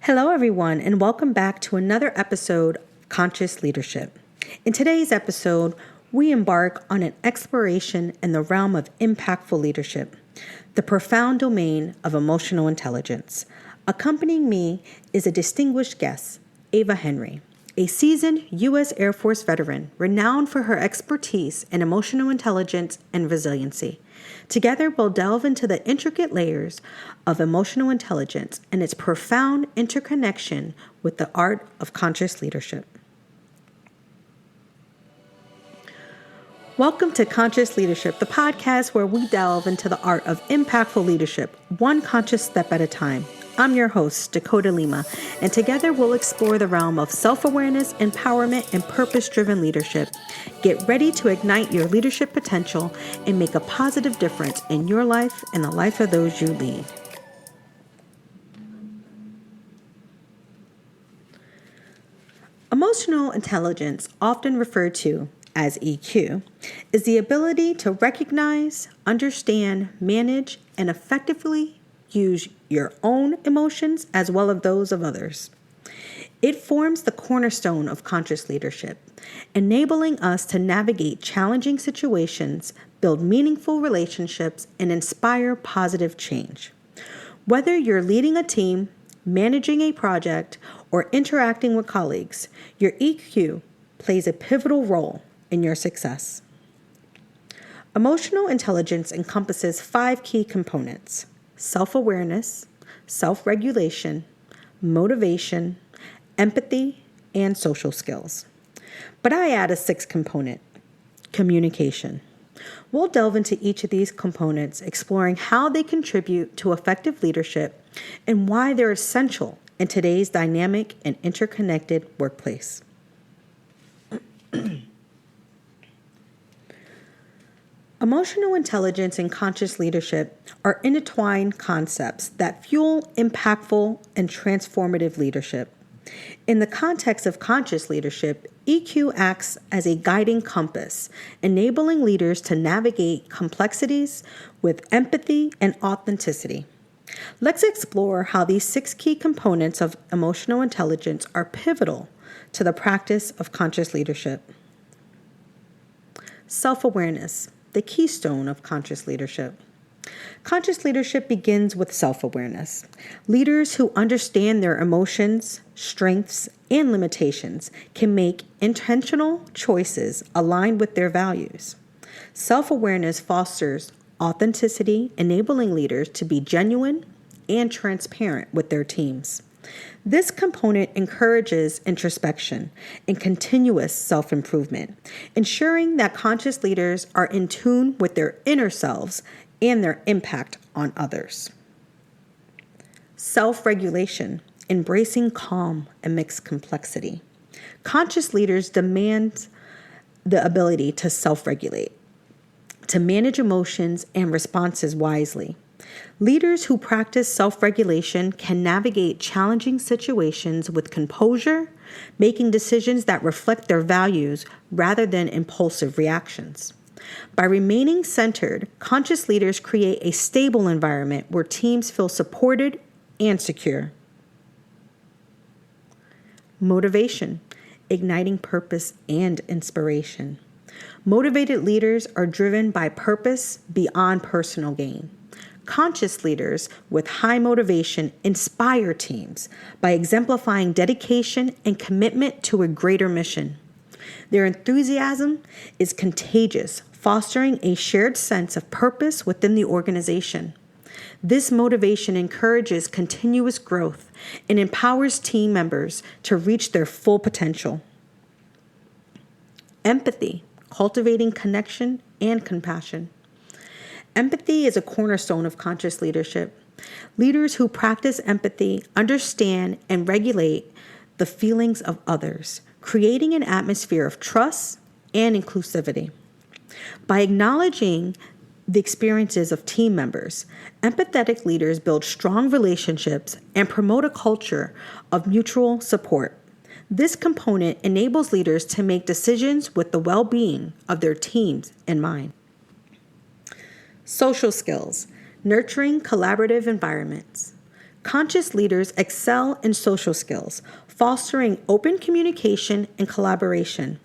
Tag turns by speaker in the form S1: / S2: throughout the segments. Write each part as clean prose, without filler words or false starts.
S1: Hello, everyone, and welcome back to another episode of Conscious Leadership. In today's episode, we embark on an exploration in the realm of impactful leadership, the profound domain of emotional intelligence. Accompanying me is a distinguished guest, Eva Henry, a seasoned U.S. Air Force veteran renowned for her expertise in emotional intelligence and resiliency. Together, we'll delve into the intricate layers of emotional intelligence and its profound interconnection with the art of conscious leadership. Welcome to Conscious Leadership, the podcast where we delve into the art of impactful leadership, one conscious step at a time. I'm your host, Dakota Lima, and together we'll explore the realm of self-awareness, empowerment, and purpose-driven leadership. Get ready to ignite your leadership potential and make a positive difference in your life and the life of those you lead. Emotional intelligence, often referred to as EQ, is the ability to recognize, understand, manage, and effectively use your own emotions as well as those of others. It forms the cornerstone of conscious leadership, enabling us to navigate challenging situations, build meaningful relationships, and inspire positive change. Whether you're leading a team, managing a project, or interacting with colleagues, your EQ plays a pivotal role in your success. Emotional intelligence encompasses 5 key components: self-awareness, self-regulation, motivation, empathy, and social skills. But I add a 6th component: communication. We'll delve into each of these components, exploring how they contribute to effective leadership and why they're essential in today's dynamic and interconnected workplace. Emotional intelligence and conscious leadership are intertwined concepts that fuel impactful and transformative leadership. In the context of conscious leadership, EQ acts as a guiding compass, enabling leaders to navigate complexities with empathy and authenticity. Let's explore how these 6 key components of emotional intelligence are pivotal to the practice of conscious leadership. Self-awareness, the keystone of conscious leadership. Conscious leadership begins with self-awareness. Leaders who understand their emotions, strengths, and limitations can make intentional choices aligned with their values. Self-awareness fosters authenticity, enabling leaders to be genuine and transparent with their teams. This component encourages introspection and continuous self-improvement, ensuring that conscious leaders are in tune with their inner selves and their impact on others. Self-regulation, embracing calm amidst complexity. Conscious leaders demand the ability to self-regulate, to manage emotions and responses wisely. Leaders who practice self-regulation can navigate challenging situations with composure, making decisions that reflect their values rather than impulsive reactions. By remaining centered, conscious leaders create a stable environment where teams feel supported and secure. Motivation, igniting purpose and inspiration. Motivated leaders are driven by purpose beyond personal gain. Conscious leaders with high motivation inspire teams by exemplifying dedication and commitment to a greater mission. Their enthusiasm is contagious, fostering a shared sense of purpose within the organization. This motivation encourages continuous growth and empowers team members to reach their full potential. Empathy, cultivating connection and compassion. Empathy is a cornerstone of conscious leadership. Leaders who practice empathy understand and regulate the feelings of others, creating an atmosphere of trust and inclusivity. By acknowledging the experiences of team members, empathetic leaders build strong relationships and promote a culture of mutual support. This component enables leaders to make decisions with the well-being of their teams in mind. Social skills, nurturing collaborative environments. Conscious leaders excel in social skills, fostering open communication and collaboration.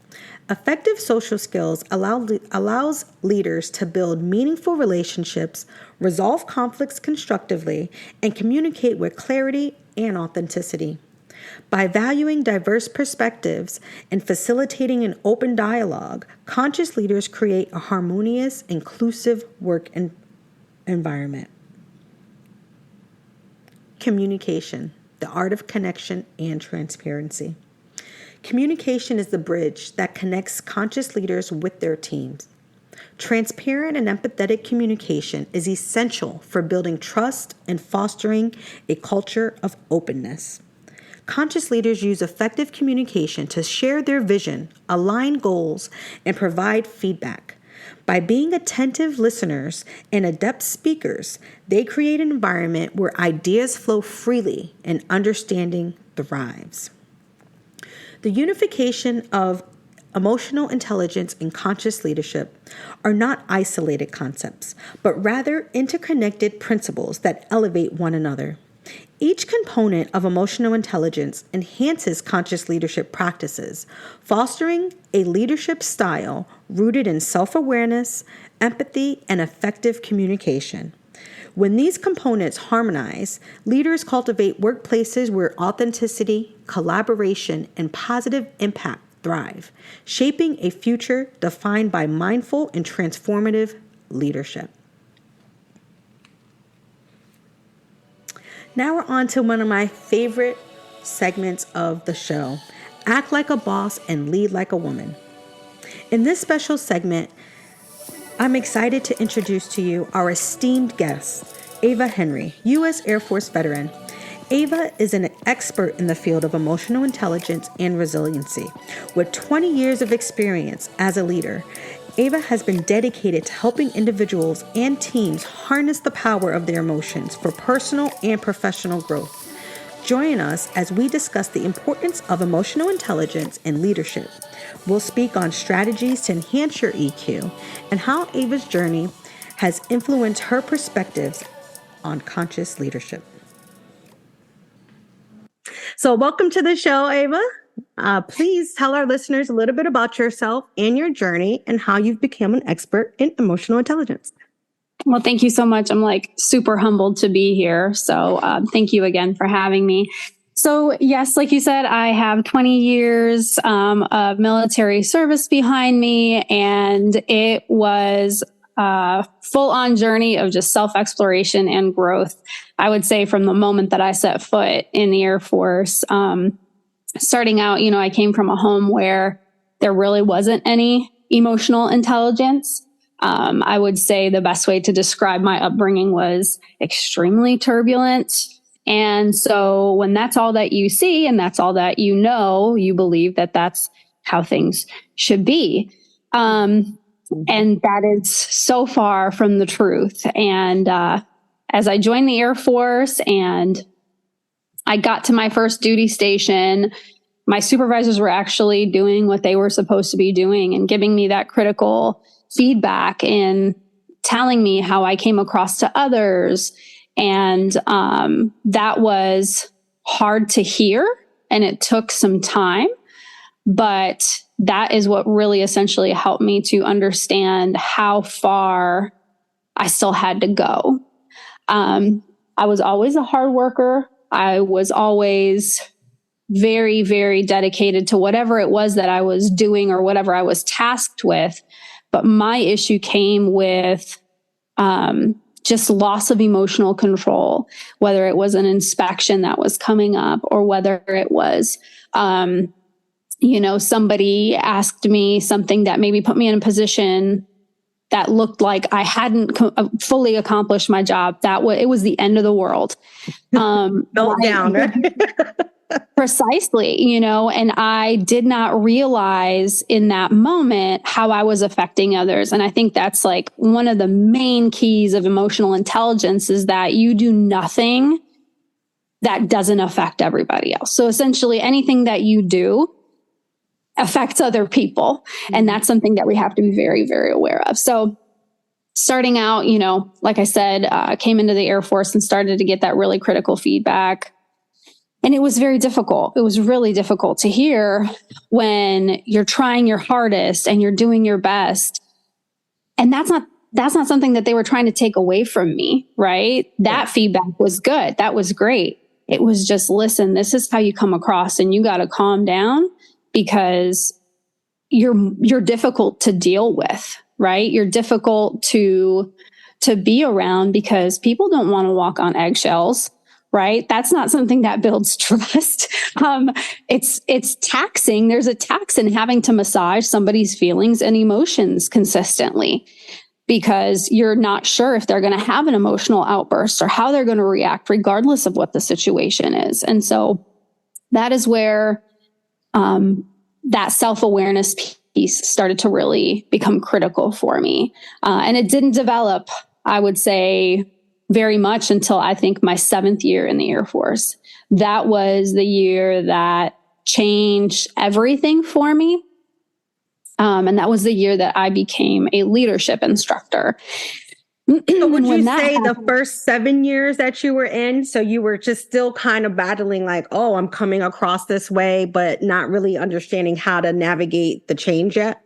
S1: Effective social skills allows leaders to build meaningful relationships, resolve conflicts constructively, and communicate with clarity and authenticity. By valuing diverse perspectives and facilitating an open dialogue, conscious leaders create a harmonious, inclusive work environment. Communication, the art of connection and transparency. Communication is the bridge that connects conscious leaders with their teams. Transparent and empathetic communication is essential for building trust and fostering a culture of openness. Conscious leaders use effective communication to share their vision, align goals, and provide feedback. By being attentive listeners and adept speakers, they create an environment where ideas flow freely and understanding thrives. The unification of emotional intelligence and conscious leadership are not isolated concepts, but rather interconnected principles that elevate one another. Each component of emotional intelligence enhances conscious leadership practices, fostering a leadership style rooted in self-awareness, empathy, and effective communication. When these components harmonize, leaders cultivate workplaces where authenticity, collaboration, and positive impact thrive, shaping a future defined by mindful and transformative leadership. Now we're on to one of my favorite segments of the show, Act Like a Boss and Lead Like a Woman. In this special segment, I'm excited to introduce to you our esteemed guest, Eva Henry, U.S. Air Force veteran. Eva is an expert in the field of emotional intelligence and resiliency. With 20 years of experience as a leader, Eva has been dedicated to helping individuals and teams harness the power of their emotions for personal and professional growth. Join us as we discuss the importance of emotional intelligence in leadership. We'll speak on strategies to enhance your EQ and how Eva's journey has influenced her perspectives on conscious leadership. So welcome to the show, Eva. Please tell our listeners a little bit about yourself and your journey and how you've become an expert in emotional intelligence.
S2: Well, thank you so much. I'm super humbled to be here. So thank you again for having me. So yes, like you said, I have 20 years of military service behind me, and it was a full-on journey of just self-exploration and growth. I would say from the moment that I set foot in the Air Force, starting out, I came from a home where there really wasn't any emotional intelligence. I would say the best way to describe my upbringing was extremely turbulent. And so when that's all that you see and that's all that you know, you believe that that's how things should be. And that is so far from the truth. And as I joined the Air Force and I got to my first duty station, my supervisors were actually doing what they were supposed to be doing and giving me that critical feedback and telling me how I came across to others. And that was hard to hear, and it took some time, but that is what really essentially helped me to understand how far I still had to go. I was always a hard worker. I was always very, very dedicated to whatever it was that I was doing or whatever I was tasked with. But my issue came with just loss of emotional control, whether it was an inspection that was coming up or whether it was, somebody asked me something that maybe put me in a position that looked like I hadn't fully accomplished my job. It was the end of the world.
S1: Melt down, right?
S2: Precisely, and I did not realize in that moment how I was affecting others. And I think that's one of the main keys of emotional intelligence is that you do nothing that doesn't affect everybody else. So essentially anything that you do affects other people. And that's something that we have to be very, very aware of. So starting out, you know, like I said, came into the Air Force and started to get that really critical feedback. And it was very difficult. It was really difficult to hear when you're trying your hardest and you're doing your best. And that's not something that they were trying to take away from me, right? That feedback was good. That was great. It was just, listen, this is how you come across, and you got to calm down because you're difficult to deal with, right? You're difficult to be around because people don't want to walk on eggshells, right? That's not something that builds trust. It's taxing. There's a tax in having to massage somebody's feelings and emotions consistently, because you're not sure if they're going to have an emotional outburst or how they're going to react, regardless of what the situation is. And so that is where that self-awareness piece started to really become critical for me. And it didn't develop, I would say, very much until I think my 7th year in the Air Force. That was the year that changed everything for me. And that was the year that I became a leadership instructor.
S1: So would you say the first 7 years that you were in, so you were just still kind of battling like, oh, I'm coming across this way, but not really understanding how to navigate the change yet?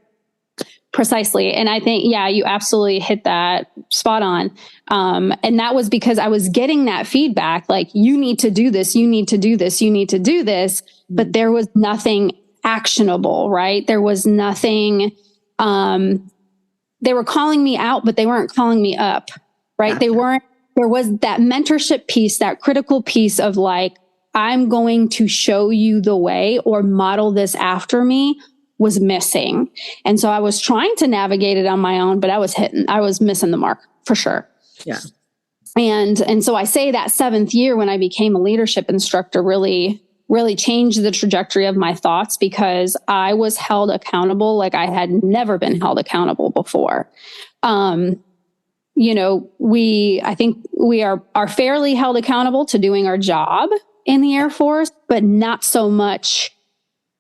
S2: Precisely. And I think, yeah, you absolutely hit that spot on. And that was because I was getting that feedback, like, you need to do this, you need to do this, you need to do this. But there was nothing actionable, right? There was nothing, they were calling me out, but they weren't calling me up, right? Gotcha. There was that mentorship piece, that critical piece of like, I'm going to show you the way or model this after me, was missing. And so I was trying to navigate it on my own, but I was missing the mark for sure.
S1: Yeah.
S2: And so I say that 7th year when I became a leadership instructor really changed the trajectory of my thoughts, because I was held accountable like I had never been held accountable before. You know, I think we are fairly held accountable to doing our job in the Air Force, but not so much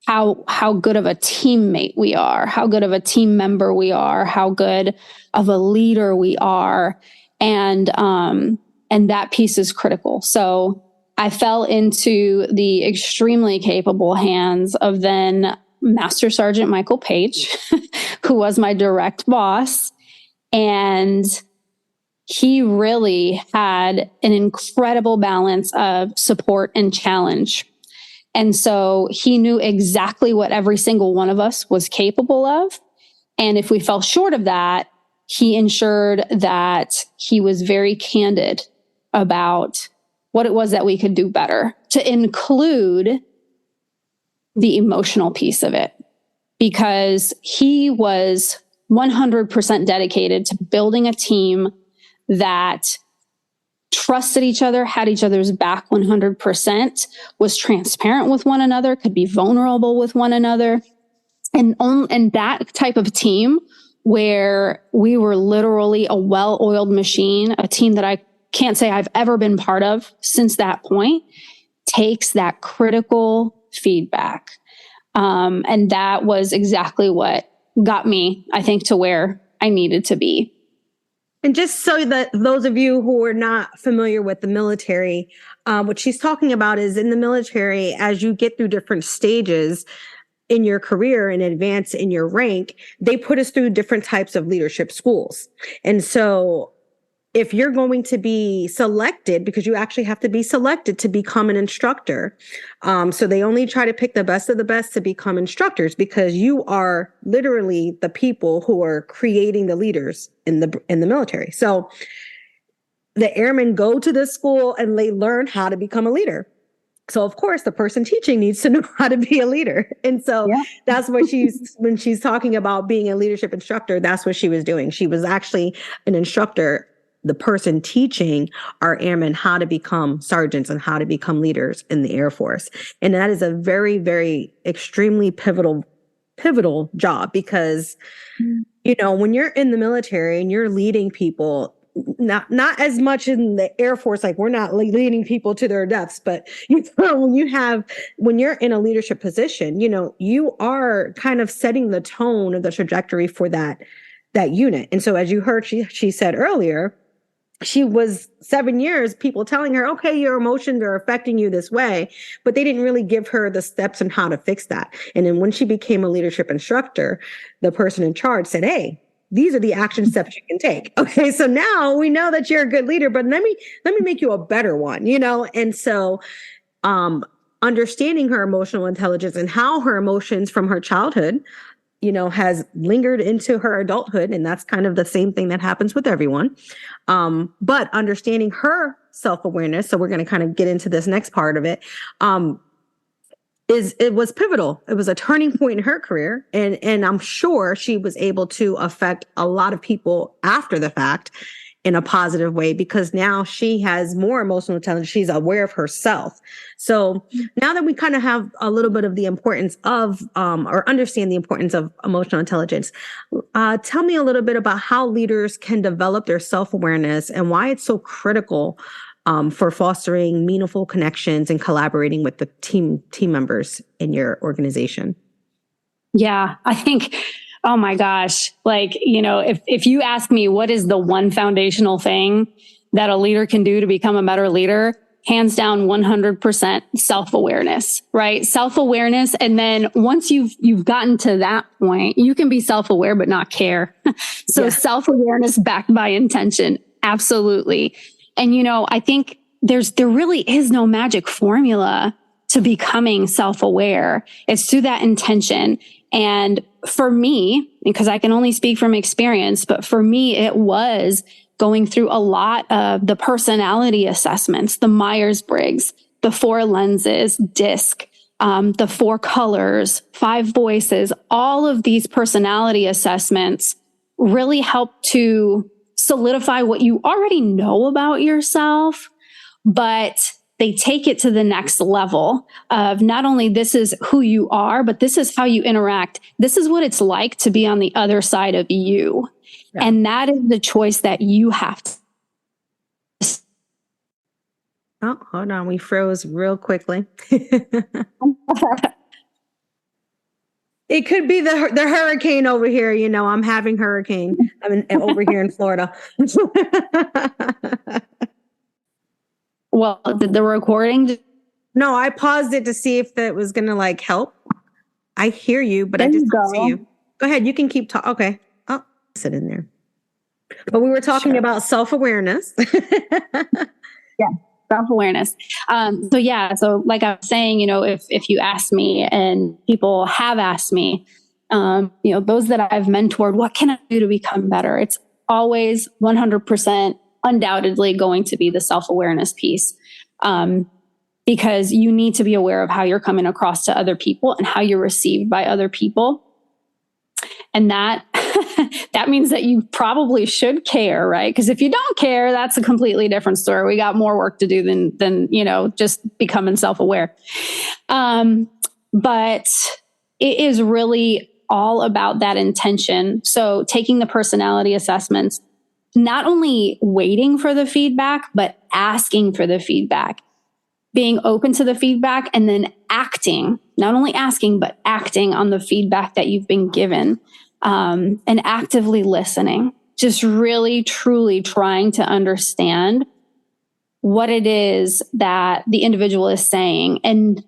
S2: how good of a teammate we are, how good of a team member we are, how good of a leader we are. And that piece is critical. So I fell into the extremely capable hands of then Master Sergeant Michael Page, who was my direct boss. And he really had an incredible balance of support and challenge. And so he knew exactly what every single one of us was capable of. And if we fell short of that, he ensured that he was very candid about what it was that we could do better, to include the emotional piece of it, because he was 100% dedicated to building a team that trusted each other, had each other's back 100%, was transparent with one another, could be vulnerable with one another. And that type of team where we were literally a well-oiled machine, a team that I can't say I've ever been part of since that point, takes that critical feedback. And that was exactly what got me, I think, to where I needed to be.
S1: And just so that those of you who are not familiar with the military, what she's talking about is in the military, as you get through different stages in your career and advance in your rank, they put us through different types of leadership schools. And so if you're going to be selected, because you actually have to be selected to become an instructor. So they only try to pick the best of the best to become instructors, because you are literally the people who are creating the leaders in the military. So the airmen go to this school and they learn how to become a leader. So of course the person teaching needs to know how to be a leader. And so that's what when she's talking about being a leadership instructor, that's what she was doing. She was actually an instructor, the person teaching our airmen how to become sergeants and how to become leaders in the Air Force. And that is a very, very extremely pivotal job, because, you know, when you're in the military and you're leading people, not as much in the Air Force, like we're not leading people to their deaths, but you know, when you're in a leadership position, you know, you are kind of setting the tone of the trajectory for that that unit. And so as you heard, she said earlier, she was 7 years, people telling her, okay, your emotions are affecting you this way, but they didn't really give her the steps on how to fix that. And then when she became a leadership instructor, the person in charge said, hey, these are the action steps you can take. Okay, so now we know that you're a good leader, but let me make you a better one, And so understanding her emotional intelligence and how her emotions from her childhood has lingered into her adulthood. And that's kind of the same thing that happens with everyone. But understanding her self-awareness, so we're going to kind of get into this next part of it, it was pivotal. It was a turning point in her career. And I'm sure she was able to affect a lot of people after the fact in a positive way, because now she has more emotional intelligence. She's aware of herself. So now that we kind of have a little bit of the importance of, or understand the importance of emotional intelligence, tell me a little bit about how leaders can develop their self-awareness and why it's so critical for fostering meaningful connections and collaborating with the team members in your organization.
S2: Yeah, I think, oh my gosh, if you ask me what is the one foundational thing that a leader can do to become a better leader, hands down 100% self-awareness, right? Self-awareness. And then once you've gotten to that point, you can be self-aware but not care. So self-awareness backed by intention. Absolutely. And I think there really is no magic formula to becoming self-aware. It's through that intention. And for me, because I can only speak from experience, but for me, it was going through a lot of the personality assessments, the Myers-Briggs, the 4 lenses, DISC, the 4 colors, 5 voices, all of these personality assessments really help to solidify what you already know about yourself, but they take it to the next level of not only this is who you are, but this is how you interact. This is what it's like to be on the other side of you. Yeah. And that is the choice that you have to.
S1: Oh, hold on. We froze real quickly. It could be the hurricane over here. I'm having hurricane. Over here in Florida.
S2: Well, did the recording?
S1: No, I paused it to see if that was going to help. I hear you, but I just don't see you. Go ahead. You can keep talking. Okay. Oh, sit in there. But we were talking about self-awareness.
S2: Yeah. Self-awareness. So like I was saying, if you ask me, and people have asked me, those that I've mentored, what can I do to become better? It's always 100% undoubtedly going to be the self-awareness piece. Because you need to be aware of how you're coming across to other people and how you're received by other people. And that means that you probably should care, right? Because if you don't care, that's a completely different story. We got more work to do than just becoming self-aware. But it is really all about that intention. So taking the personality assessments, not only waiting for the feedback, but asking for the feedback, being open to the feedback, and then acting, not only asking, but acting on the feedback that you've been given. And actively listening, just really, truly trying to understand what it is that the individual is saying, and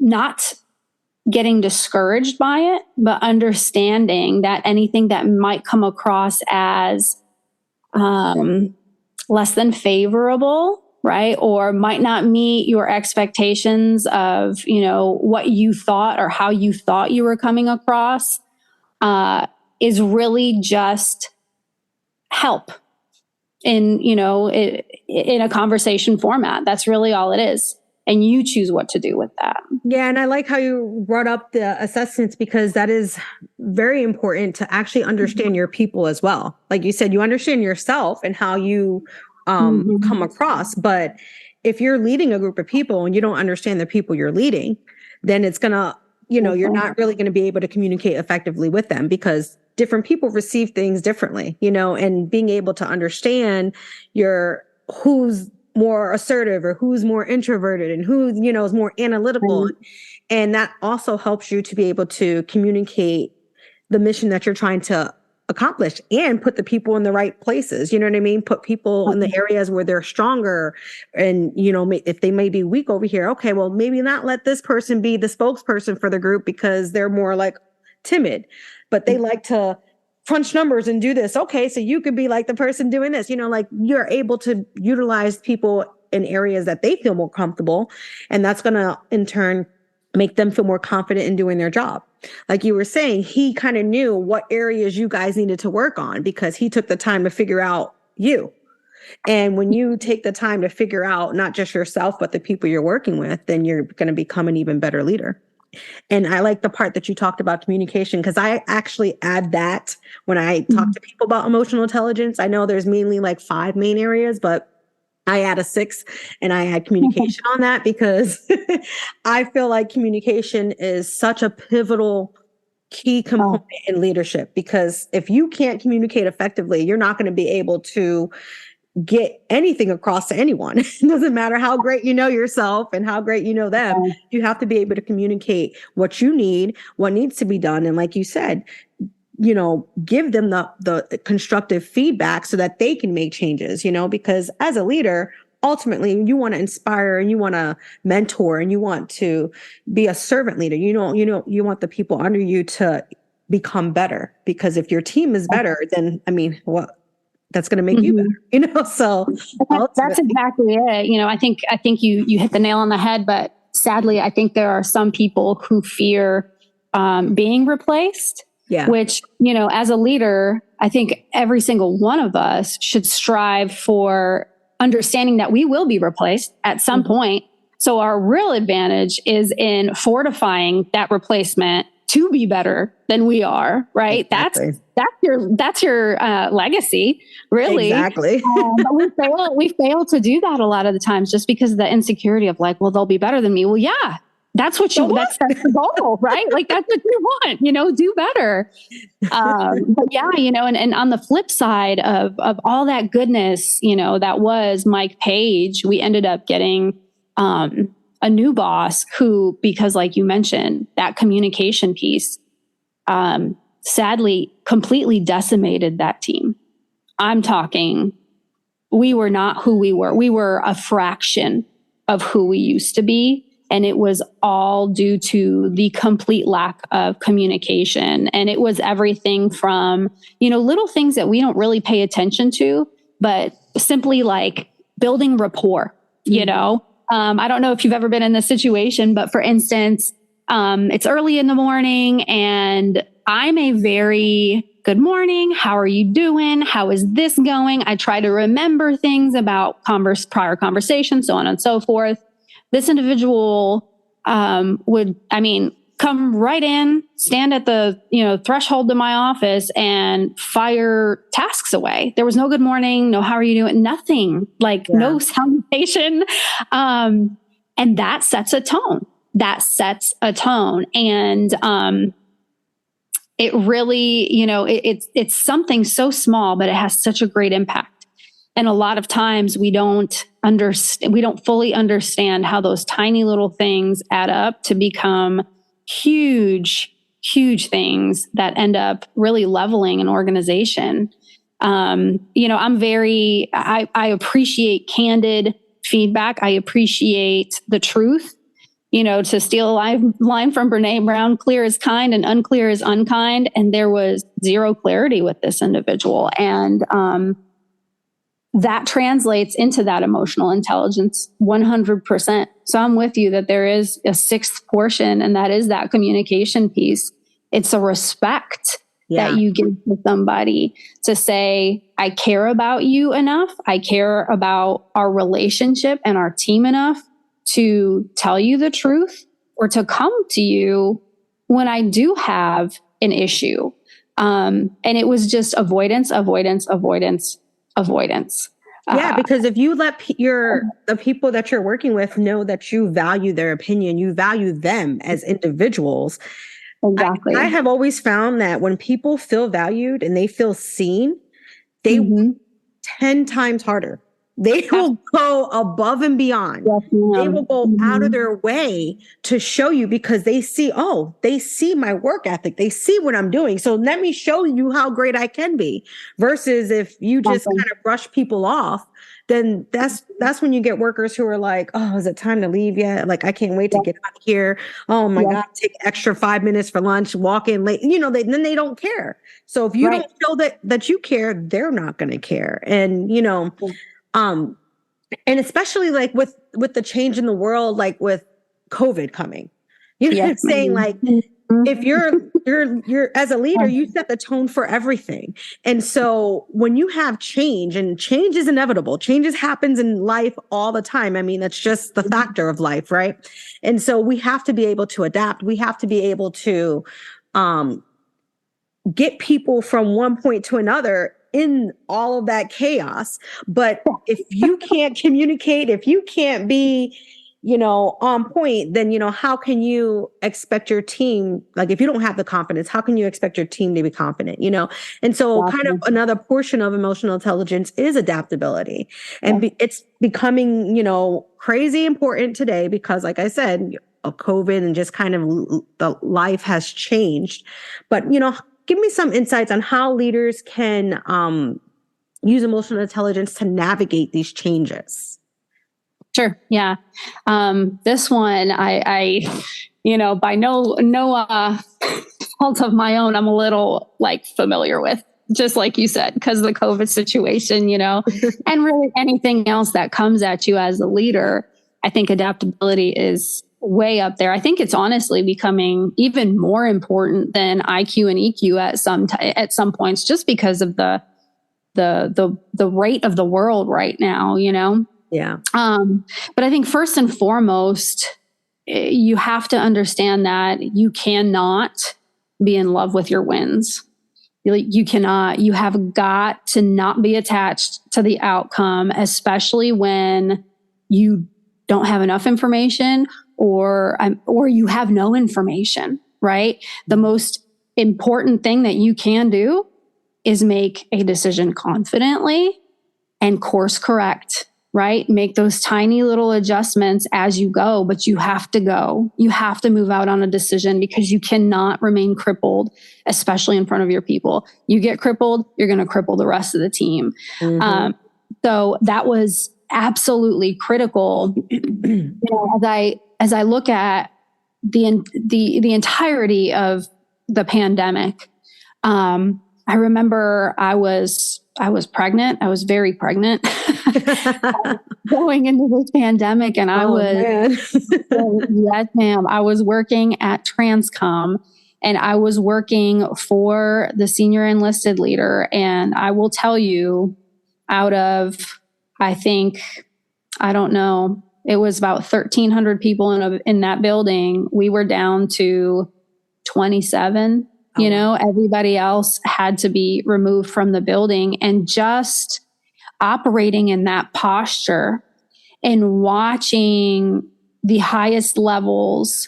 S2: not getting discouraged by it, but understanding that anything that might come across as less than favorable, right, or might not meet your expectations of, what you thought or how you thought you were coming across, is really just help in a conversation format. That's really all it is. And you choose what to do with that.
S1: Yeah. And I like how you brought up the assessments, because that is very important to actually understand your people as well. Like you said, you understand yourself and how you come across. But if you're leading a group of people and you don't understand the people you're leading, then it's going to, you're not really going to be able to communicate effectively with them, because different people receive things differently, and being able to understand who's more assertive or who's more introverted and who, is more analytical. Mm-hmm. And that also helps you to be able to communicate the mission that you're trying to accomplish and put the people in the right places. You know what I mean? Put people in the areas where they're stronger. And, if they may be weak over here, okay, well, maybe not let this person be the spokesperson for the group because they're more like timid, but they like to crunch numbers and do this. Okay, so you could be like the person doing this, like you're able to utilize people in areas that they feel more comfortable. And that's going to in turn make them feel more confident in doing their job. Like you were saying, he kind of knew what areas you guys needed to work on because he took the time to figure out you. And when you take the time to figure out not just yourself, but the people you're working with, then you're going to become an even better leader. And I like the part that you talked about communication, because I actually add that when I talk to people about emotional intelligence. I know there's mainly like 5 main areas, but I add a 6th, and I add communication on that because I feel like communication is such a pivotal key component in leadership, because if you can't communicate effectively, you're not going to be able to get anything across to anyone. It doesn't matter how great you know yourself and how great you know them. You have to be able to communicate what you need, what needs to be done. And like you said, give them the constructive feedback so that they can make changes, because as a leader, ultimately you want to inspire and you want to mentor and you want to be a servant leader. You want the people under you to become better, because if your team is better, then that's going to make you better, so
S2: that's exactly it. I think you hit the nail on the head, but sadly, I think there are some people who fear being replaced.
S1: Yeah.
S2: Which, as a leader, I think every single one of us should strive for understanding that we will be replaced at some point. So our real advantage is in fortifying that replacement to be better than we are, right?
S1: Exactly.
S2: That's your legacy, really.
S1: Exactly.
S2: But we fail to do that a lot of the times just because of the insecurity of like, well, they'll be better than me. Well, yeah. That's what that's the goal, right? Like that's what you want, do better. But yeah, and on the flip side of all that goodness, that was Mike Page, we ended up getting a new boss who, because like you mentioned, that communication piece, sadly completely decimated that team. I'm talking, we were not who we were. We were a fraction of who we used to be. And it was all due to the complete lack of communication. And it was everything from, little things that we don't really pay attention to, but simply like building rapport, I don't know if you've ever been in this situation, but for instance, it's early in the morning and I'm a very good morning. How are you doing? How is this going? I try to remember things about prior conversations, so on and so forth. This individual would come right in, stand at the threshold of my office and fire tasks away. There was no good morning, no how are you doing, nothing, no salutation. And that sets a tone. And it really, it's something so small, but it has such a great impact. And a lot of times we don't fully understand how those tiny little things add up to become huge, huge things that end up really leveling an organization. I appreciate candid feedback. I appreciate the truth. To steal a line from Brene Brown, clear is kind and unclear is unkind. And there was zero clarity with this individual. And, that translates into that emotional intelligence 100%. So I'm with you that there is a 6th portion, and that is that communication piece. It's a respect that you give to somebody to say, I care about you enough. I care about our relationship and our team enough to tell you the truth or to come to you when I do have an issue. And it was just avoidance.
S1: Yeah, because if you let the people that you're working with know that you value their opinion, you value them as individuals.
S2: Exactly.
S1: I have always found that when people feel valued and they feel seen, they work 10 times harder. They will go above and beyond.
S2: Yes,
S1: They
S2: ma'am.
S1: will go out of
S2: Mhm.
S1: their way to show you because they see, oh, they see my work ethic. They see what I'm doing. So let me show you how great I can be. Versus if you just
S2: Awesome.
S1: kind of brush people off, then that's when you get workers who are like, oh, is it time to leave yet? Like, I can't wait to
S2: Yep.
S1: get out of here. Oh my
S2: Yep.
S1: God, take extra 5 minutes for lunch, walk in late. Then they don't care. So if you
S2: Right.
S1: don't show that you care, they're not going to care. And um, and especially like with the change in the world, like with COVID coming, you know what I'm
S2: Yes,
S1: saying?
S2: ma'am.
S1: Like
S2: Mhm.
S1: if you're as a leader, you set the tone for everything. And so when you have change, and change is inevitable, changes happens in life all the time. I mean, that's just the factor of life, right? And so we have to be able to adapt. We have to be able to um get people from one point to another in all of that chaos. But if you can't communicate, if you can't be, on point, then, how can you expect your team, like if you don't have the confidence, how can you expect your team to be confident? And so kind of
S2: Exactly.
S1: another portion of emotional intelligence is adaptability. And
S2: Yes.
S1: it's becoming, crazy important today because like I said, of COVID and just kind of the life has changed. But, give me some insights on how leaders can use emotional intelligence to navigate these changes.
S2: Sure. Yeah. This one, by no fault of my own, I'm a little like familiar with, just like you said, because of the COVID situation, and really anything else that comes at you as a leader. I think adaptability is way up there. I think it's honestly becoming even more important than IQ and EQ at some points, just because of the rate of the world right now,
S1: Yeah.
S2: But I think first and foremost, you have to understand that you cannot be in love with your wins. You cannot, you have got to not be attached to the outcome, especially when you don't have enough information or you have no information, right? The most important thing that you can do is make a decision confidently and course correct, right? Make those tiny little adjustments as you go, but you have to go. You have to move out on a decision because you cannot remain crippled, especially in front of your people. You get crippled, you're going to cripple the rest of the team.
S1: Mm-hmm.
S2: So that was absolutely critical. As I look at the entirety of the pandemic, I remember I was pregnant. I was very pregnant going into this pandemic, and I was,
S1: man.
S2: yes, ma'am. I was working at Transcom, and I was working for the senior enlisted leader. And I will tell you, out of, I don't know, it was about 1,300 people in that building. We were down to 27. Everybody else had to be removed from the building, and just operating in that posture and watching the highest levels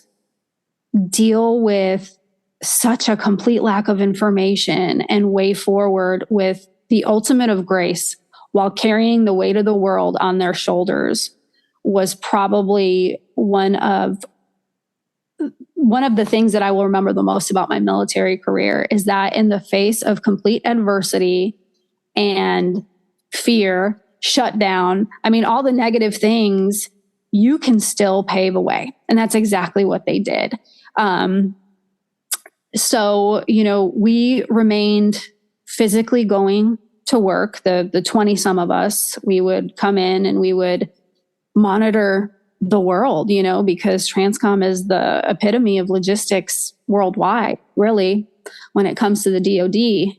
S2: deal with such a complete lack of information and way forward with the ultimate of grace while carrying the weight of the world on their shoulders was probably one of the things that I will remember the most about my military career, is that in the face of complete adversity and fear, shutdown, all the negative things, you can still pave a way. And that's exactly what they did. So, we remained physically going to work. The 20 some of us, we would come in and we would monitor the world, because Transcom is the epitome of logistics worldwide, really. When it comes to the DoD,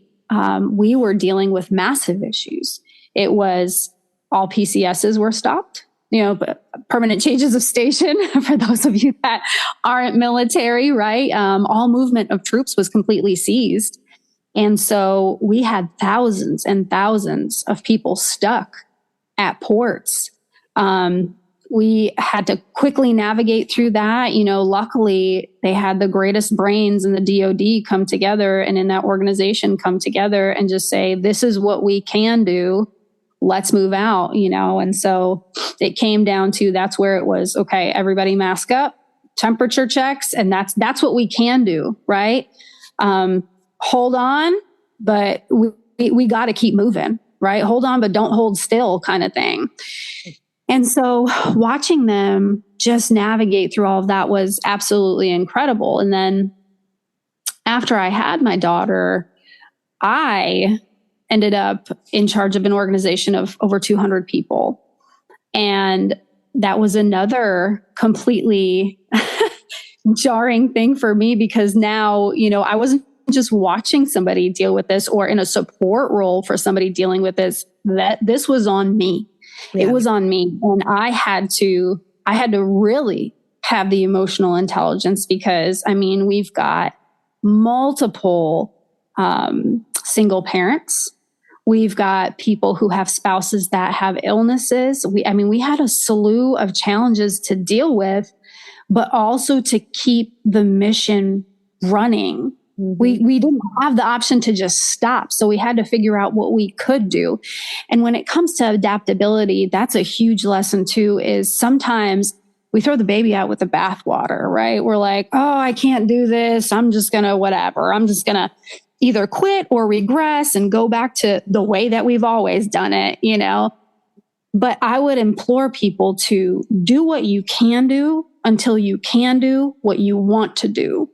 S2: we were dealing with massive issues. It was all PCSs were stopped, but permanent changes of station for those of you that aren't military, right? All movement of troops was completely seized. And so we had thousands and thousands of people stuck at ports. We had to quickly navigate through that. Luckily, they had the greatest brains in the DoD come together and in that organization come together and just say, this is what we can do. let's move out, And so it came down to, that's where it was, okay, everybody mask up, temperature checks. And that's what we can do. Right. Hold on, but we got to keep moving, right? Hold on, but don't hold still, kind of thing. And so watching them just navigate through all of that was absolutely incredible. And then after I had my daughter, I ended up in charge of an organization of over 200 people. And that was another completely jarring thing for me, because now, I wasn't just watching somebody deal with this or in a support role for somebody dealing with this, that this was on me. Yeah. It was on me. And I had to really have the emotional intelligence, because we've got multiple single parents. We've got people who have spouses that have illnesses. We had a slew of challenges to deal with, but also to keep the mission running. Mm-hmm. We didn't have the option to just stop. So we had to figure out what we could do. And when it comes to adaptability, that's a huge lesson too, is sometimes we throw the baby out with the bathwater, right? We're like, oh, I can't do this. I'm just going to whatever. I'm just going to either quit or regress and go back to the way that we've always done it, But I would implore people to do what you can do until you can do what you want to do.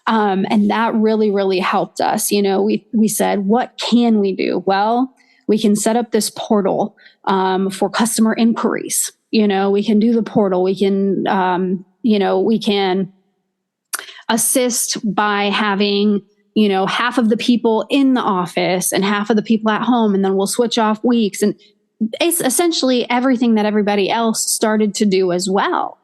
S2: And that really, really helped us. We said, what can we do? Well, we can set up this portal for customer inquiries. We can do the portal. We can, we can assist by having, half of the people in the office and half of the people at home, and then we'll switch off weeks. And it's essentially everything that everybody else started to do as well.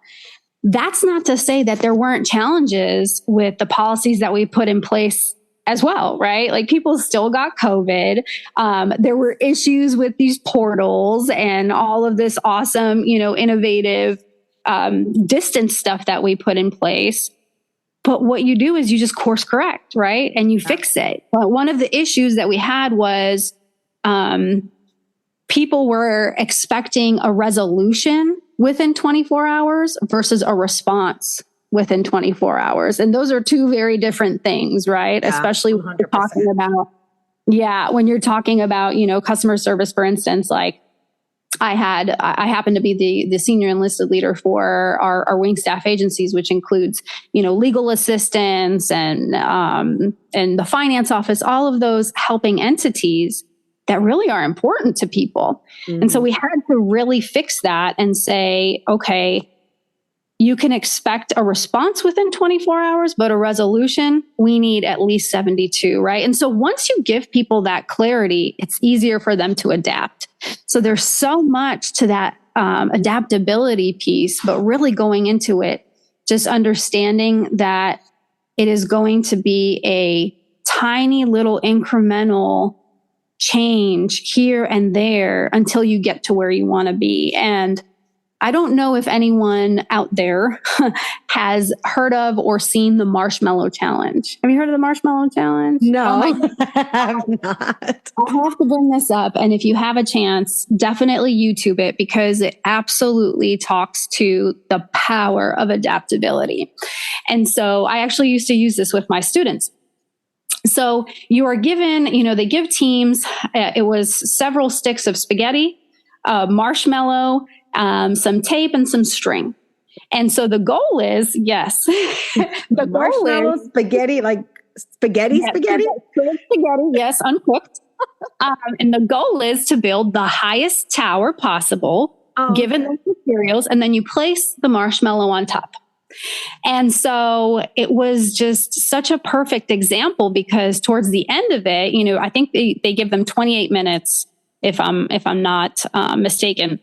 S2: That's not to say that there weren't challenges with the policies that we put in place as well, right? Like, people still got COVID. There were issues with these portals and all of this awesome, innovative distance stuff that we put in place. But what you do is you just course correct, right? And you fix it. But one of the issues that we had was people were expecting a resolution within 24 hours versus a response within 24 hours. And those are two very different things, right? Yeah, especially when you're talking about, when you're talking about, customer service, for instance. Like, I happen to be the senior enlisted leader for our wing staff agencies, which includes, legal assistance and the finance office, all of those helping entities that really are important to people. Mm-hmm. And so we had to really fix that and say, okay, you can expect a response within 24 hours, but a resolution, we need at least 72, right? And so once you give people that clarity, it's easier for them to adapt. So there's so much to that adaptability piece, but really going into it, just understanding that it is going to be a tiny little incremental change here and there until you get to where you want to be. And I don't know if anyone out there has heard of or seen the Marshmallow Challenge. Have you heard of the Marshmallow Challenge?
S1: No, I have not.
S2: I'll have to bring this up. And if you have a chance, definitely YouTube it, because it absolutely talks to the power of adaptability. And so I actually used to use this with my students. So you are given, they give teams, it was several sticks of spaghetti, marshmallow, some tape, and some string. And so the goal is, the
S1: marshmallow, goal is spaghetti, like spaghetti.
S2: Spaghetti, yes, uncooked. And the goal is to build the highest tower possible, given those materials, and then you place the marshmallow on top. And so it was just such a perfect example, because towards the end of it, I think they give them 28 minutes, if I'm not mistaken,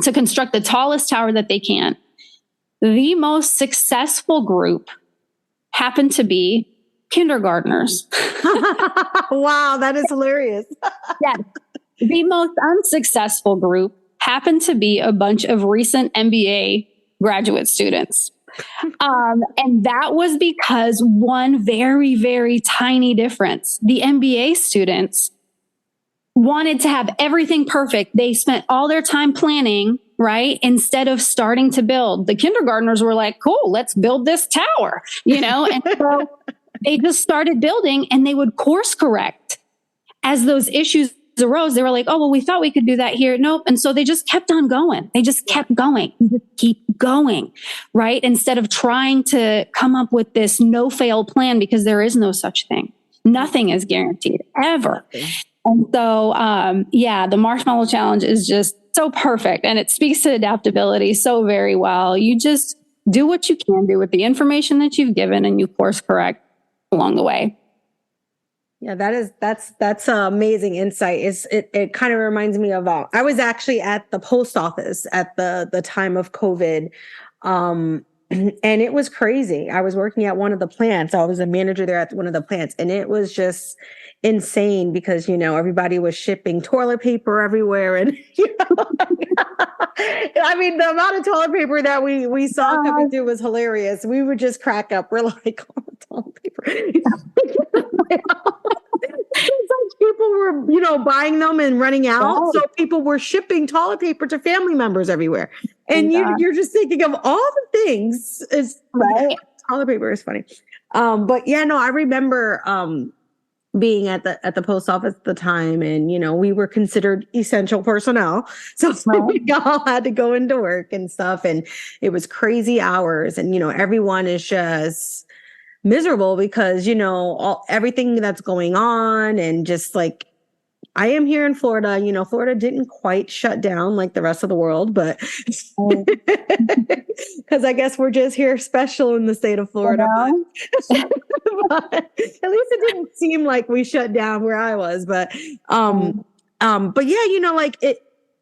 S2: to construct the tallest tower that they can. The most successful group happened to be kindergartners.
S1: Wow, that is hilarious.
S2: Yes. The most unsuccessful group happened to be a bunch of recent MBA graduate students. And that was because one very, very tiny difference. The MBA students wanted to have everything perfect. They spent all their time planning, right? Instead of starting to build. The kindergartners were like, cool, let's build this tower, and so they just started building, and they would course correct as those issues arose. They were like, oh, well, we thought we could do that here. Nope. And so they just kept on going. They just kept going. Just keep going, right? Instead of trying to come up with this no fail plan, because there is no such thing. Nothing is guaranteed ever. And so, the Marshmallow Challenge is just so perfect, and it speaks to adaptability so very well. You just do what you can do with the information that you've given, and you course correct along the way.
S1: Yeah, that's amazing insight. It kind of reminds me of I was actually at the post office at the time of COVID. And it was crazy. I was working at one of the plants. I was a manager there at one of the plants, and it was just insane because, everybody was shipping toilet paper everywhere. And, I mean, the amount of toilet paper that we saw coming through was hilarious. We would just crack up. We're like, oh, toilet paper. It's like people were, buying them and running out. So people were shipping toilet paper to family members everywhere. And you're just thinking of all the things. Is right. Toilet paper is funny. But yeah, no, I remember being at the post office at the time, and we were considered essential personnel. So we all had to go into work and stuff, and it was crazy hours, and everyone is just miserable because everything that's going on, and just like I am here in Florida. Florida didn't quite shut down like the rest of the world, but because I guess we're just here special in the state of Florida. But at least it didn't seem like we shut down where I was. But yeah, like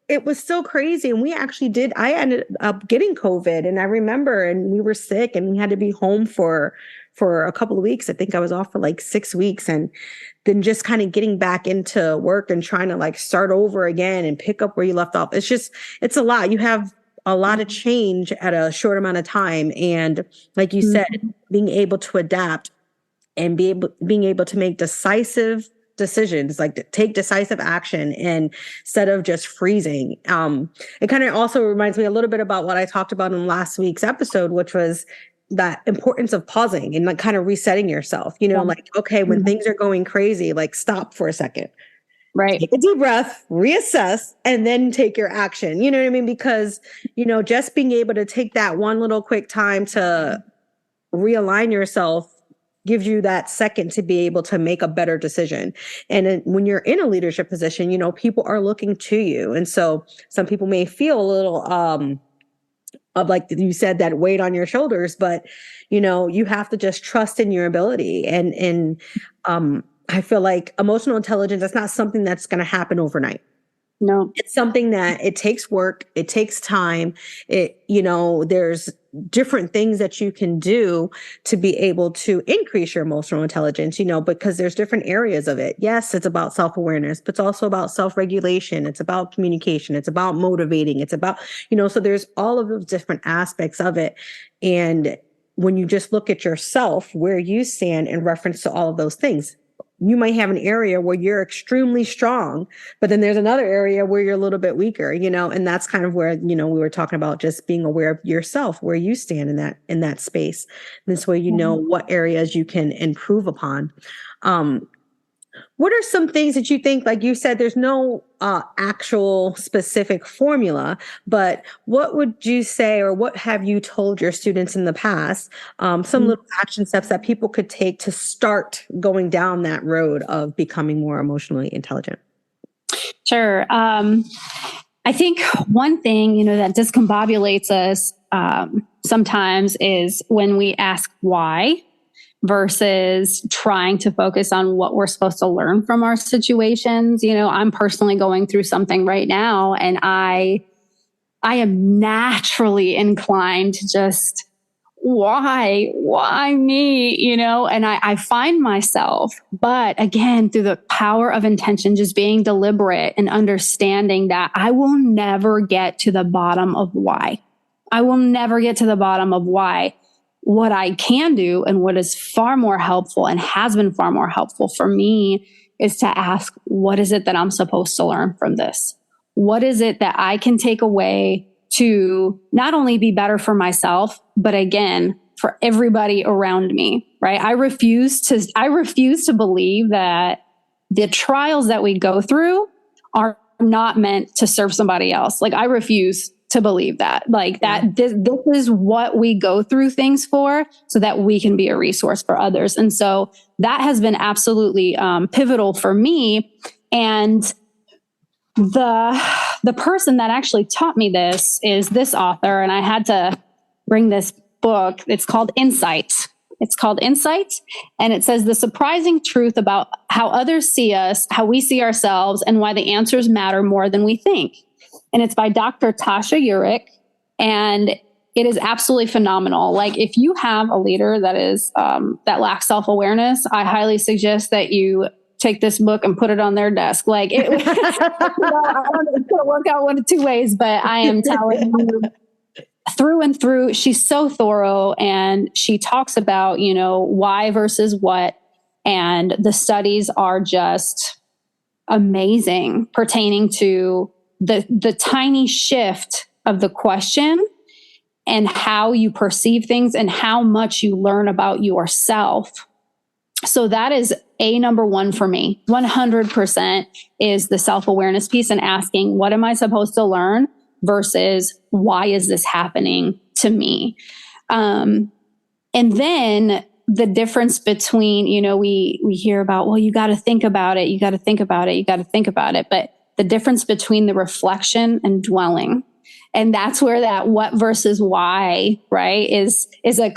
S1: it was so crazy. And we actually I ended up getting COVID, and I remember, and we were sick, and we had to be home for a couple of weeks. I think I was off for like 6 weeks, and then just kind of getting back into work and trying to like start over again and pick up where you left off. It's a lot. You have a lot of change at a short amount of time. And like you said, being able to adapt and being able to make decisive decisions, like to take decisive action instead of just freezing. It kind of also reminds me a little bit about what I talked about in last week's episode, which was that importance of pausing and like kind of resetting yourself, like, okay, when things are going crazy, like stop for a second,
S2: right?
S1: Take a deep breath, reassess, and then take your action. You know what I mean? Because, just being able to take that one little quick time to realign yourself gives you that second to be able to make a better decision. And then when you're in a leadership position, people are looking to you. And so some people may feel a little, of like you said, that weight on your shoulders, but you have to just trust in your ability. And I feel like emotional intelligence, that's not something that's going to happen overnight.
S2: No,
S1: it's something that it takes work. It takes time. There's different things that you can do to be able to increase your emotional intelligence, because there's different areas of it. Yes, it's about self-awareness, but it's also about self-regulation. It's about communication. It's about motivating. It's about, so there's all of those different aspects of it. And when you just look at yourself, where you stand in reference to all of those things, you might have an area where you're extremely strong, but then there's another area where you're a little bit weaker, and that's kind of where, we were talking about just being aware of yourself, where you stand in that space. This way, what areas you can improve upon. What are some things that you think, like you said, there's no actual specific formula, but what would you say, or what have you told your students in the past, some little action steps that people could take to start going down that road of becoming more emotionally intelligent?
S2: Sure. I think one thing, that discombobulates us sometimes is when we ask why, versus trying to focus on what we're supposed to learn from our situations. I'm personally going through something right now, and I am naturally inclined to just, why me, and I find myself, but again, through the power of intention, just being deliberate and understanding that I will never get to the bottom of why. I will never get to the bottom of why. What I can do, and what is far more helpful and has been far more helpful for me, is to ask, what is it that I'm supposed to learn from this? What is it that I can take away to not only be better for myself, but again, for everybody around me, right? I refuse to believe that the trials that we go through are not meant to serve somebody else. Like, I refuse to believe that, like that this is what we go through things for, so that we can be a resource for others. And so that has been absolutely pivotal for me. And the person that actually taught me this is this author, and I had to bring this book. It's called Insight. It's called Insight, and it says the surprising truth about how others see us, how we see ourselves, and why the answers matter more than we think. And it's by Dr. Tasha Eurich, and it is absolutely phenomenal. Like, if you have a leader that is that lacks self-awareness, I highly suggest that you take this book and put it on their desk. Like, I don't know, it's going to work out one of two ways, but I am telling you, through and through, she's so thorough, and she talks about, why versus what, and the studies are just amazing pertaining to the tiny shift of the question and how you perceive things and how much you learn about yourself. So that is number one for me. 100% is the self-awareness piece, and asking, what am I supposed to learn versus why is this happening to me? And then the difference between, we hear about, well, you got to think about it. You got to think about it. You got to think about it. But the difference between the reflection and dwelling. And that's where that what versus why, right, is there's a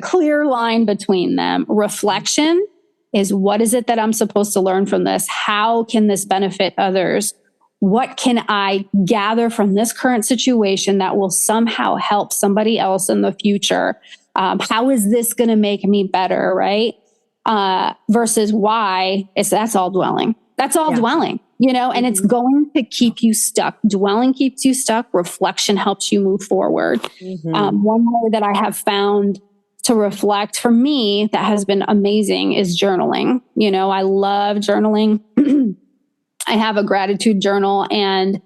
S2: clear line between them. Reflection is, what is it that I'm supposed to learn from this? How can this benefit others? What can I gather from this current situation that will somehow help somebody else in the future? How is this going to make me better, right? Versus why, that's all dwelling. That's all dwelling, and it's going to keep you stuck. Dwelling keeps you stuck. Reflection helps you move forward. One way that I have found to reflect for me that has been amazing is journaling. I love journaling. I have a gratitude journal, and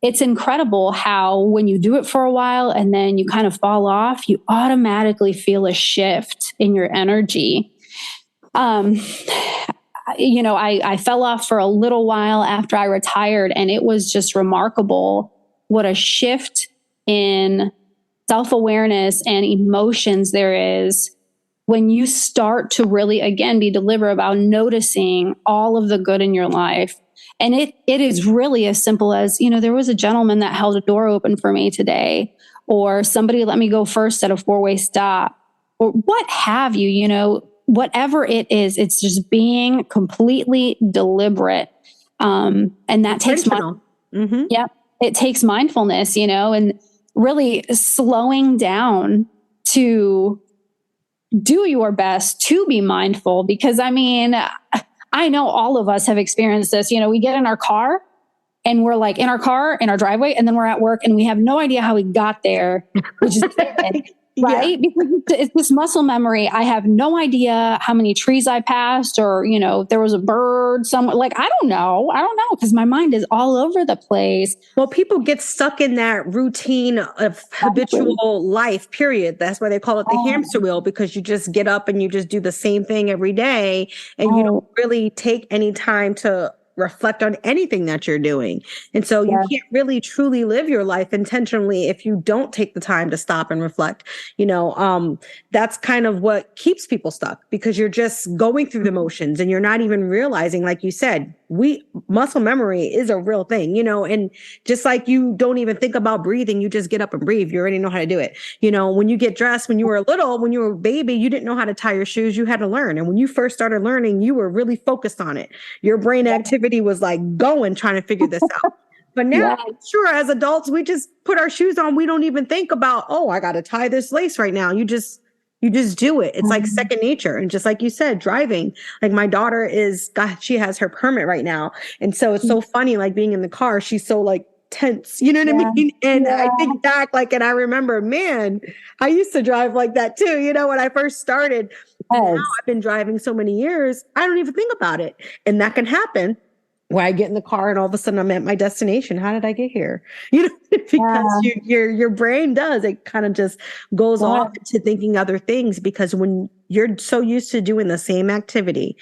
S2: it's incredible how when you do it for a while and then you kind of fall off, you automatically feel a shift in your energy. I fell off for a little while after I retired, and it was just remarkable what a shift in self-awareness and emotions there is when you start to really, again, be deliberate about noticing all of the good in your life. And it is really as simple as, there was a gentleman that held a door open for me today, or somebody let me go first at a 4-way stop, or what have you, whatever it is, it's just being completely deliberate. And that takes it takes mindfulness, and really slowing down to do your best to be mindful. Because I know all of us have experienced this. We get in our car and we're like in our car, in our driveway, and then we're at work and we have no idea how we got there, which is right? Because it's this muscle memory. I have no idea how many trees I passed, or, there was a bird somewhere. Like, I don't know, because my mind is all over the place.
S1: Well, people get stuck in that routine of habitual life, period. That's why they call it the hamster wheel, because you just get up and you just do the same thing every day, and you don't really take any time to reflect on anything that you're doing. And so you can't really truly live your life intentionally if you don't take the time to stop and reflect. That's kind of what keeps people stuck, because you're just going through the motions and you're not even realizing, like you said, muscle memory is a real thing, and just like you don't even think about breathing, you just get up and breathe. You already know how to do it. When you get dressed, when you were a baby, you didn't know how to tie your shoes. You had to learn. And when you first started learning, you were really focused on it. Your brain activity was like going, trying to figure this out. But now, sure, as adults, we just put our shoes on. We don't even think about, I got to tie this lace right now. You just do it. It's like second nature. And just like you said, driving, like my daughter she has her permit right now. And so it's so funny, like being in the car, she's so like tense, you know what I mean? And I think back, and I remember, man, I used to drive like that too. When I first started, now
S2: Yes.
S1: I've been driving so many years, I don't even think about it. And that can happen where I get in the car and all of a sudden I'm at my destination. How did I get here? You know, because
S2: Yeah.
S1: your brain does, it kind of just goes
S2: Yeah.
S1: off into thinking other things, because when you're so used to doing the same activity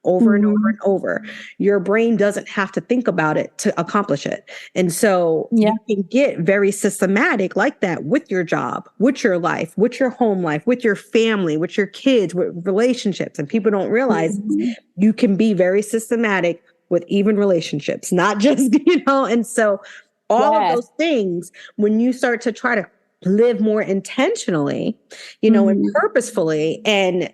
S1: over and over
S2: Mhm.
S1: and over, your brain doesn't have to think about it to accomplish it. And so
S2: Yeah.
S1: you can get very systematic like that with your job, with your life, with your home life, with your family, with your kids, with relationships. And people don't realize
S2: Mhm.
S1: you can be very systematic with even relationships, not just, and so all of
S2: Yes.
S1: those things, when you start to try to live more intentionally, and
S2: Mhm.
S1: purposefully, and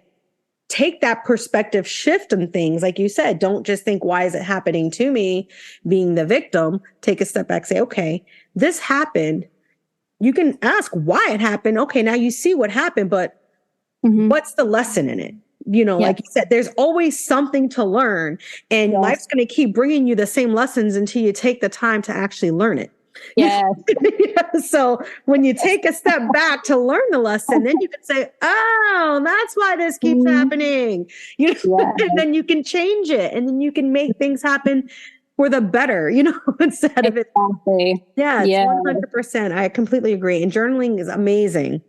S1: take that perspective shift on things, like you said, don't just think, why is it happening to me, being the victim. Take a step back, say, okay, this happened. You can ask why it happened. Okay, now you see what happened, but
S2: Mhm.
S1: what's the lesson in it?
S2: Yes.
S1: Like you said, there's always something to learn, and
S2: Yes.
S1: life's going to keep bringing you the same lessons until you take the time to actually learn it.
S2: Yes.
S1: So when you take a step back to learn the lesson, then you can say, oh, that's why this keeps
S2: Mhm.
S1: happening. And
S2: Yes.
S1: then you can change it, and then you can make things happen for the better, instead of it.
S2: Exactly.
S1: Yeah, it's
S2: Yeah.
S1: 100%. I completely agree. And journaling is amazing.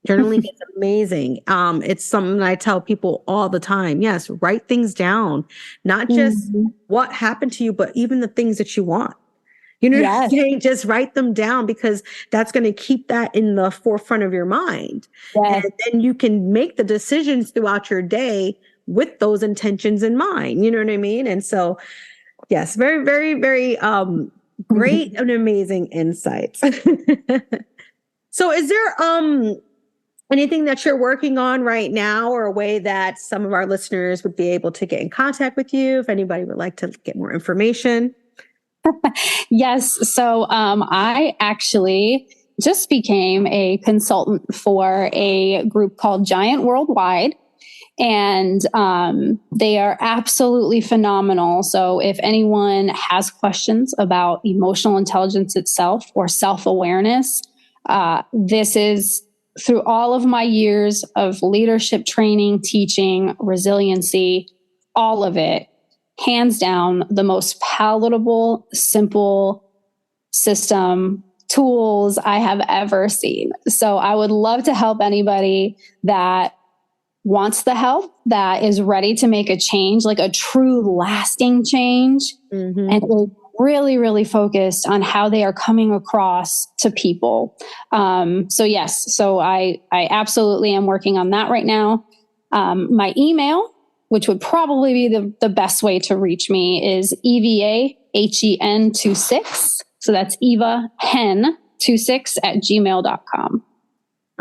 S1: Journaling is amazing. It's something I tell people all the time. Yes, write things down, not just
S2: Mhm.
S1: what happened to you, but even the things that you want. You know what I'm
S2: Yes.
S1: saying? Just write them down, because that's going to keep that in the forefront of your mind. And
S2: Yes.
S1: then you can make the decisions throughout your day with those intentions in mind. You know what I mean? And so, yes, very, very, very great and amazing insights. So is there anything that you're working on right now, or a way that some of our listeners would be able to get in contact with you if anybody would like to get more information?
S2: Yes. So I actually just became a consultant for a group called Giant Worldwide. And they are absolutely phenomenal. So, if anyone has questions about emotional intelligence itself or self awareness, this is through all of my years of leadership training, teaching, resiliency, all of it, hands down, the most palatable, simple system, tools I have ever seen. So, I would love to help anybody that wants the help, that is ready to make a change, like a true lasting change,
S1: Mm-hmm.
S2: and is really, really focused on how they are coming across to people. So yes, so I absolutely am working on that right now. My email, which would probably be the best way to reach me, is EVAHEN26. So that's Eva Hen 26 at gmail.com.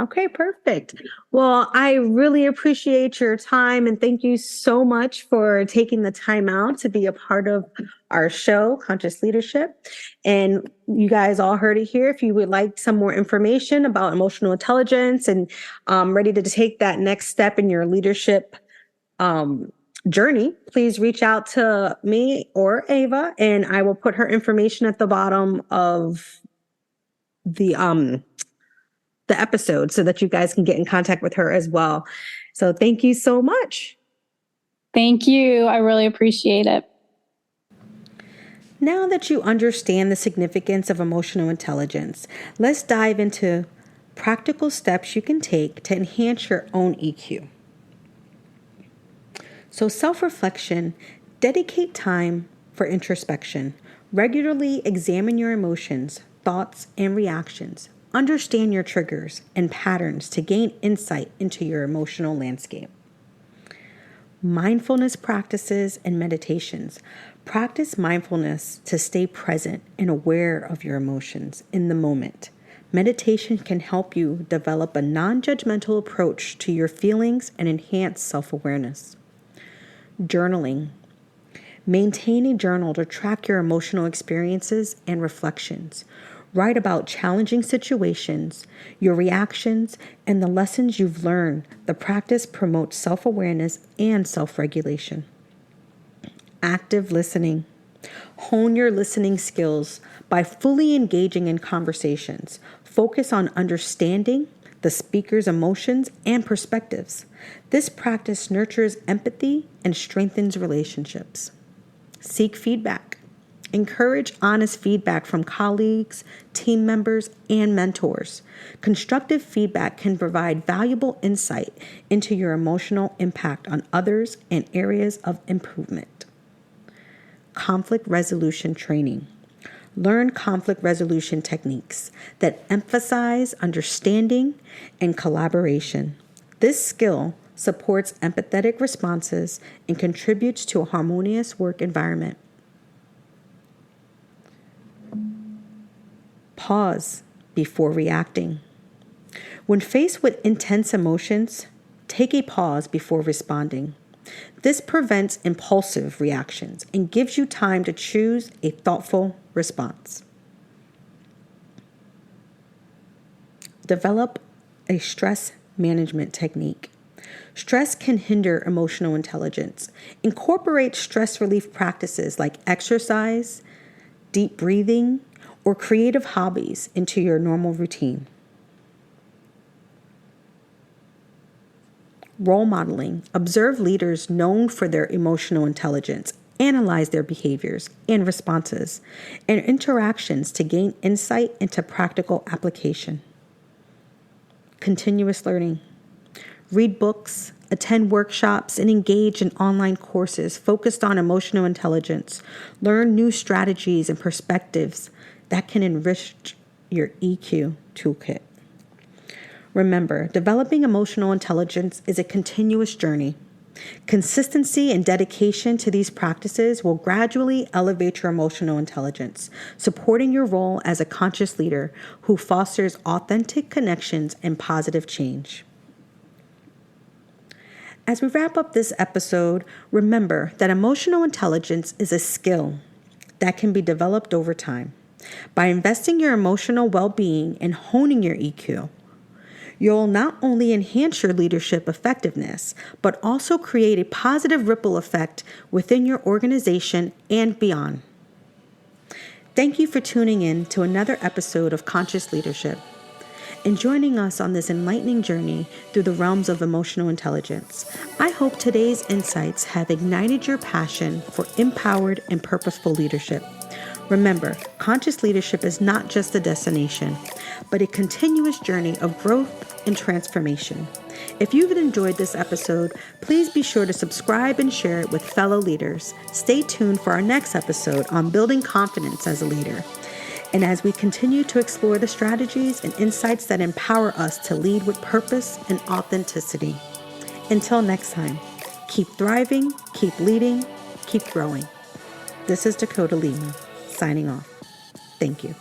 S1: Okay, perfect. Well, I really appreciate your time, and thank you so much for taking the time out to be a part of our show, Conscious Leadership. And you guys all heard it here. If you would like some more information about emotional intelligence and ready to take that next step in your leadership journey, please reach out to me or Ava, and I will put her information at the bottom of the episode so that you guys can get in contact with her as well. So thank you so much.
S2: Thank you. I really appreciate it.
S1: Now that you understand the significance of emotional intelligence, let's dive into practical steps you can take to enhance your own EQ. So, self-reflection, dedicate time for introspection. Regularly examine your emotions, thoughts, and reactions. Understand your triggers and patterns to gain insight into your emotional landscape. Mindfulness practices and meditations. Practice mindfulness to stay present and aware of your emotions in the moment. Meditation can help you develop a non-judgmental approach to your feelings and enhance self-awareness. Journaling. Maintain a journal to track your emotional experiences and reflections. Write about challenging situations, your reactions, and the lessons you've learned. The practice promotes self-awareness and self-regulation. Active listening. Hone your listening skills by fully engaging in conversations. Focus on understanding, the speaker's emotions and perspectives. This practice nurtures empathy and strengthens relationships. Seek feedback. Encourage honest feedback from colleagues, team members, and mentors. Constructive feedback can provide valuable insight into your emotional impact on others and areas of improvement. Conflict resolution training. Learn conflict resolution techniques that emphasize understanding and collaboration. This skill supports empathetic responses and contributes to a harmonious work environment. Pause before reacting. When faced with intense emotions, take a pause before responding. This prevents impulsive reactions and gives you time to choose a thoughtful response. Develop a stress management technique. Stress can hinder emotional intelligence. Incorporate stress relief practices like exercise, deep breathing, or creative hobbies into your normal routine. Role modeling. Observe leaders known for their emotional intelligence. Analyze their behaviors and responses and interactions to gain insight into practical application. Continuous learning. Read books, attend workshops, and engage in online courses focused on emotional intelligence. Learn new strategies and perspectives that can enrich your EQ toolkit. Remember, developing emotional intelligence is a continuous journey. Consistency and dedication to these practices will gradually elevate your emotional intelligence, supporting your role as a conscious leader who fosters authentic connections and positive change. As we wrap up this episode, remember that emotional intelligence is a skill that can be developed over time. By investing your emotional well-being and honing your EQ, you'll not only enhance your leadership effectiveness, but also create a positive ripple effect within your organization and beyond. Thank you for tuning in to another episode of Conscious Leadership and joining us on this enlightening journey through the realms of emotional intelligence. I hope today's insights have ignited your passion for empowered and purposeful leadership. Remember, conscious leadership is not just a destination, but a continuous journey of growth and transformation. If you've enjoyed this episode, please be sure to subscribe and share it with fellow leaders. Stay tuned for our next episode on building confidence as a leader. And as we continue to explore the strategies and insights that empower us to lead with purpose and authenticity. Until next time, keep thriving, keep leading, keep growing. This is Dakota Lima, signing off. Thank you.